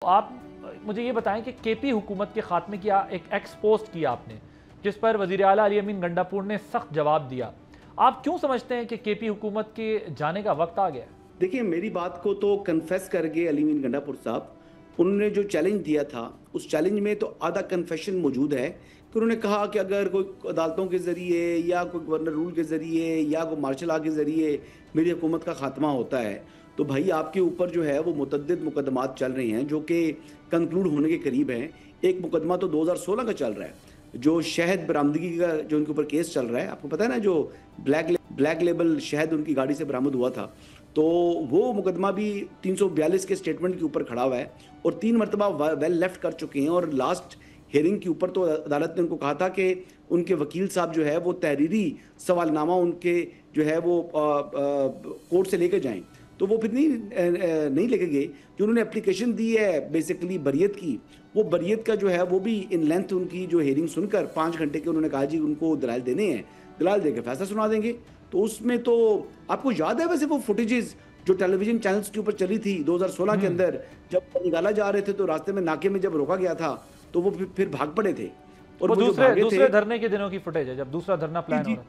आप मुझे ये बताएं कि केपी हुकूमत के खात्मे की एक एक्स पोस्ट किया आपने, जिस पर वज़ीर आला अली अमीन गंडापुर ने सख्त जवाब दिया। आप क्यों समझते हैं कि केपी हुकूमत के जाने का वक्त आ गया? देखिए, मेरी बात को तो कन्फेस कर गए अली अमीन गंडापुर साहब। उन्होंने जो चैलेंज दिया था, उस चैलेंज में तो आधा कन्फेशन मौजूद है कि उन्होंने कहा कि अगर कोई अदालतों के ज़रिए या कोई गवर्नर रूल के ज़रिए या कोई मार्शल लॉ के ज़रिए मेरी हुकूमत का खात्मा होता है तो भाई आपके ऊपर जो है वो मुतअद्दिद मुकदमात चल रहे हैं जो कि कंक्लूड होने के करीब हैं। एक मुकदमा तो 2016 का चल रहा है, जो शहद बरामदगी का जो उनके ऊपर केस चल रहा है, आपको पता है ना, जो ब्लैक लेबल शहद उनकी गाड़ी से बरामद हुआ था, तो वो मुकदमा भी 342 के स्टेटमेंट के ऊपर खड़ा हुआ है और 3 मरतबा वेल लेफ्ट कर चुके हैं। और लास्ट हेयरिंग के ऊपर तो अदालत ने उनको कहा था कि उनके वकील साहब जो है वो तहरीरी सवालनामा उनके जो है वो कोर्ट से लेके जाएं, तो वो फिर नहीं लेके गए। जो उन्होंने एप्लीकेशन दी है बेसिकली बरियत की, वो बरियत का जो है वो भी इन लेंथ उनकी जो हेयरिंग सुनकर 5 घंटे के उन्होंने कहा जी उनको दलाल देने हैं, दलाल देकर फैसला सुना देंगे। तो उसमें तो आपको याद है वैसे वो फुटेजेस जो टेलीविजन चैनल्स के ऊपर चली थी 2016 के अंदर, जब निकाला जा रहे थे तो रास्ते में नाके में जब रोका गया था तो वो फिर भाग पड़े थे। और वो दूसरे धरने के दिनों की फुटेज है जब दूसरा धरना प्लान हो रहा,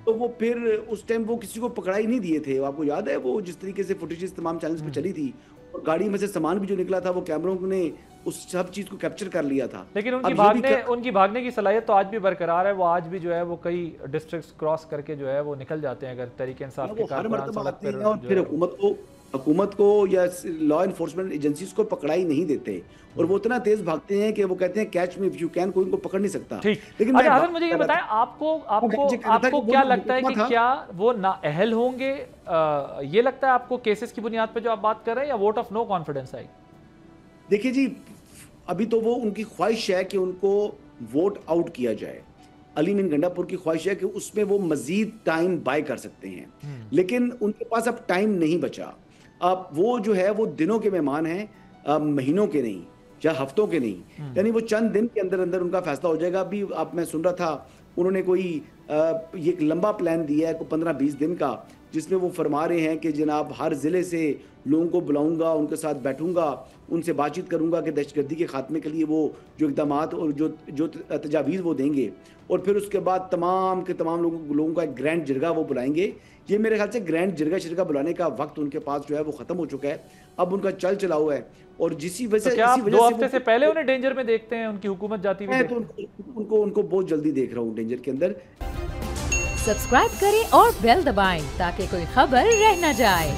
तो वो फिर उस टाइम वो किसी को पकड़ा ही नहीं दिए थे। आपको याद है वो जिस तरीके से फुटेजेस तमाम चैनल्स पे चली थी और गाड़ी में से सामान भी जो निकला था वो कैमरों ने उस सब चीज को कैप्चर कर लिया था। लेकिन उनकी भागने की सलाहियत तो आज भी बरकरार है। वो आज भी जो है वो कई डिस्ट्रिक्ट्स क्रॉस करके जो है वो निकल जाते हैं अगर तरीके इंसाफ के कारकुनान सड़क पर, और फिर हुकूमत को या लॉ इन्फोर्समेंट एजेंसीज को पकड़ाई नहीं देते और वो इतना तेज भागते हैं कि वो कहते हैं catch me if you can, कोई उनको पकड़ नहीं सकता। लेकिन हसन मुझे ये बताएं, आपको क्या लगता है कि क्या वो नाअहल होंगे? ये लगता है आपको केसेस की बुनियाद पर जो आप बात कर रहे हैं, या वोट ऑफ नो कॉन्फिडेंस आएगी? देखिए जी, अभी तो वो उनकी ख्वाहिश है कि उनको वोट आउट किया जाए। अली अमीन गंडापुर की ख्वाहिश है कि उसमें वो मजीद टाइम बाय कर सकते हैं, लेकिन उनके पास अब टाइम नहीं बचा। अब वो जो है वो दिनों के मेहमान हैं, महीनों के नहीं या हफ्तों के नहीं। यानी वो चंद दिन के अंदर अंदर उनका फैसला हो जाएगा। अभी आप मैं सुन रहा था उन्होंने कोई ये एक लंबा प्लान दिया है, कोई 15-20 दिन का, जिसमें वो फरमा रहे हैं कि जनाब हर ज़िले से लोगों को बुलाऊंगा, उनके साथ बैठूंगा, उनसे बातचीत करूंगा कि दहशतगर्दी के खात्मे के लिए वो जो इक़दाम और जो तजावीज़ वो देंगे, और फिर उसके बाद तमाम के तमाम लोगों का एक ग्रैंड जिरगा वो बुलाएंगे। ये मेरे ख्याल से ग्रैंड जिरगा बुलाने का वक्त उनके पास जो है वो ख़त्म हो चुका है। अब उनका चला हुआ है और जिसी वजह से आप 2 हफ्ते से पहले उन्हें डेंजर में देखते हैं, उनकी हुकूमत जाती हुई? मैं तो उनको बहुत जल्दी देख रहा हूँ डेंजर के अंदर। सब्सक्राइब करें और बेल दबाएं ताकि कोई खबर रह न जाए।